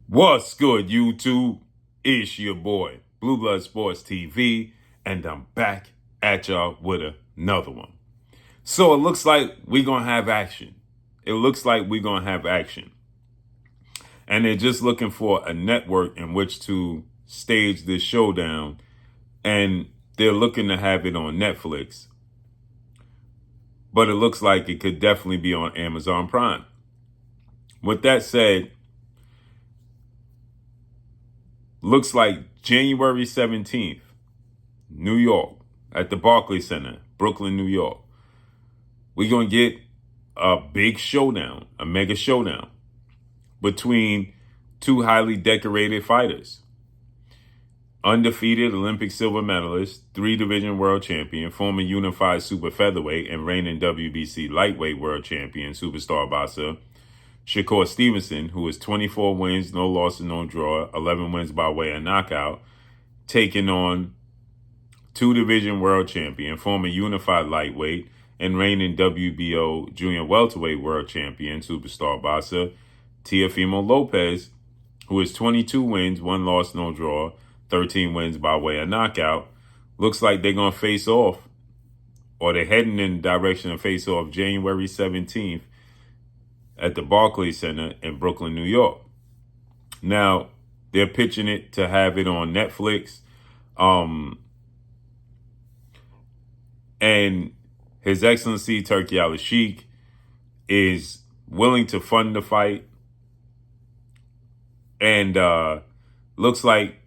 What's good, YouTube? It's your boy, Blue Blood Sports TV, and I'm back at y'all with another one. So it looks like we're going to have action. And they're just looking for a network in which to stage this showdown, and they're looking to have it on Netflix. But it looks like it could definitely be on Amazon Prime. With that said, looks like January 17th, New York, at the Barclays Center, Brooklyn, New York. We're going to get a big showdown, a mega showdown between two highly decorated fighters. Undefeated Olympic silver medalist, 3-division world champion, former unified super featherweight and reigning WBC lightweight world champion, superstar boxer, Shakur Stevenson, who is 24 wins, no losses, no draw, 11 wins by way of knockout, taking on 2-division world champion, former unified lightweight, and reigning WBO junior welterweight world champion, superstar boxer, Teofimo Lopez, who is 22 wins, 1 loss, no draw, 13 wins by way of knockout. Looks like they're going to face off, or they're heading in the direction of face off January 17th at the Barclays Center in Brooklyn, New York. Now, they're pitching it to have it on Netflix. And His Excellency Turki Al-Sheikh is willing to fund the fight. And looks like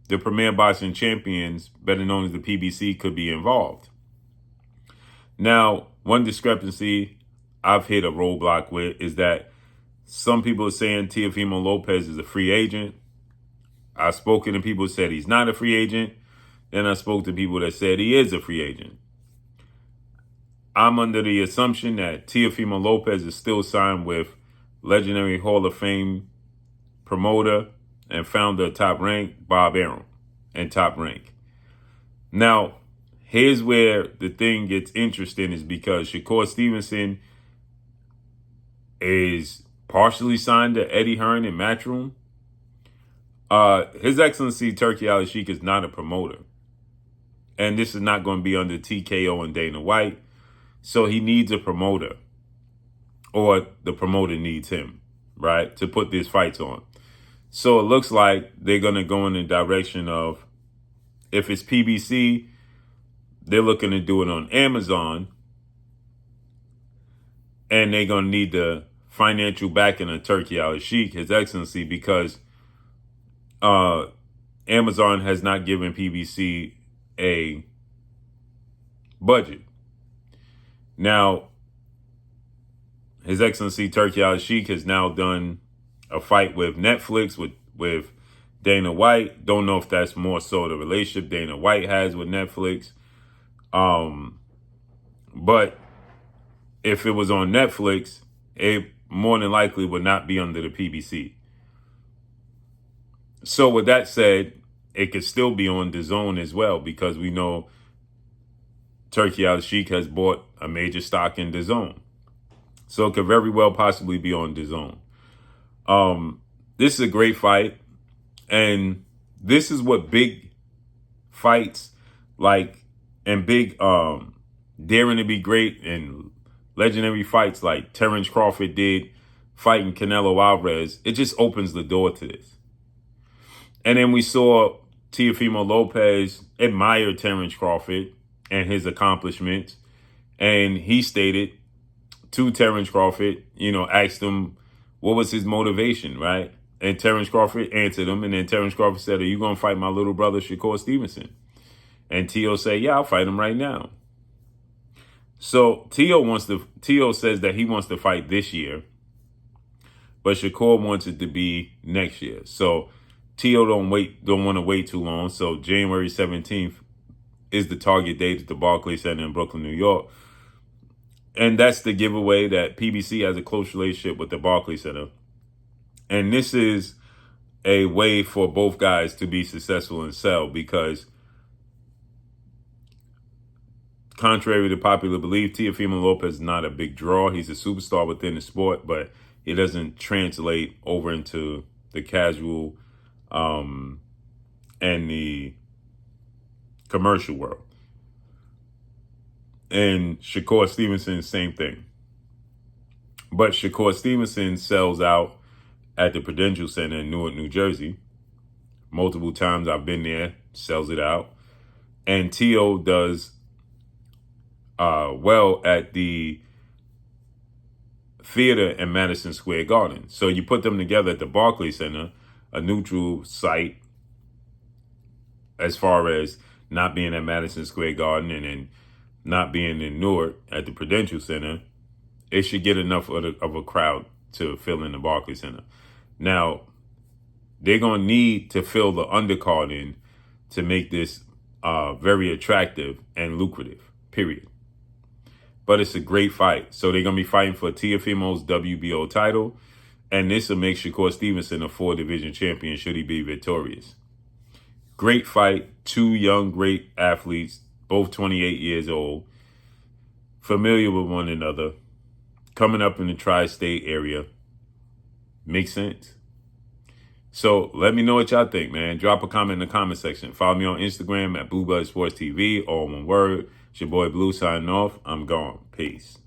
the Premier Boxing Champions, better known as the PBC, could be involved. Now, one discrepancy I've hit a roadblock with is that some people are saying Teofimo Lopez is a free agent. I've spoken to people who said he's not a free agent. Then I spoke to people that said he is a free agent. I'm under the assumption that Teofimo Lopez is still signed with legendary Hall of Fame promoter and founder of Top Rank, Bob Arum, and Top Rank. Now, here's where the thing gets interesting, is because Shakur Stevenson is partially signed to Eddie Hearn and Matchroom. His Excellency Turki Al-Sheikh is not a promoter. And this is not going to be under TKO and Dana White. So he needs a promoter, or the promoter needs him, right, to put these fights on. So it looks like they're going to go in the direction of, if it's PBC, they're looking to do it on Amazon, and they're going to need the financial backing of Turki Al-Sheikh, His Excellency, because Amazon has not given PBC a budget. Now, His Excellency Turki Al-Sheikh has now done a fight with Netflix with Dana White. Don't know if that's more so the relationship Dana White has with Netflix. But if it was on Netflix, it more than likely would not be under the PBC. So with that said, it could still be on DAZN as well, because we know Turki Al-Sheikh has bought a major stock in DAZN. So it could very well possibly be on DAZN. This is a great fight. And this is what big fights like, and big daring to be great and legendary fights like Terrence Crawford did fighting Canelo Alvarez, it just opens the door to this. And then we saw Teofimo Lopez admire Terrence Crawford and his accomplishments. And he stated to Terrence Crawford, asked him what was his motivation, right? And Terrence Crawford answered him. And then Terrence Crawford said, "Are you going to fight my little brother, Shakur Stevenson?" And Teo said, "Yeah, I'll fight him right now." So Teo says that he wants to fight this year, but Shakur wants it to be next year. So Teo don't want to wait too long. So January 17th is the target date at the Barclays Center in Brooklyn, New York. And that's the giveaway that PBC has a close relationship with the Barclays Center. And this is a way for both guys to be successful and sell, because contrary to popular belief, Teofimo Lopez is not a big draw. He's a superstar within the sport, but it doesn't translate over into the casual, and the commercial world. And Shakur Stevenson, same thing. But Shakur Stevenson sells out at the Prudential Center in Newark, New Jersey. Multiple times I've been there, sells it out. And Teo does well at the theater in Madison Square Garden. So you put them together at the Barclays Center, a neutral site as far as not being at Madison Square Garden and then not being in Newark at the Prudential Center. It should get enough of a crowd to fill in the Barclays Center. Now, they're going to need to fill the undercard in to make this very attractive and lucrative, period. But it's a great fight. So they're going to be fighting for Teofimo's WBO title. And this will make Shakur Stevenson a 4-division champion should he be victorious. Great fight. Two young, great athletes, both 28 years old, familiar with one another, coming up in the tri-state area. Makes sense. So let me know what y'all think, man. Drop a comment in the comment section. Follow me on Instagram at Blue Blood Sports TV, all one word. It's your boy Blue signing off. I'm gone. Peace.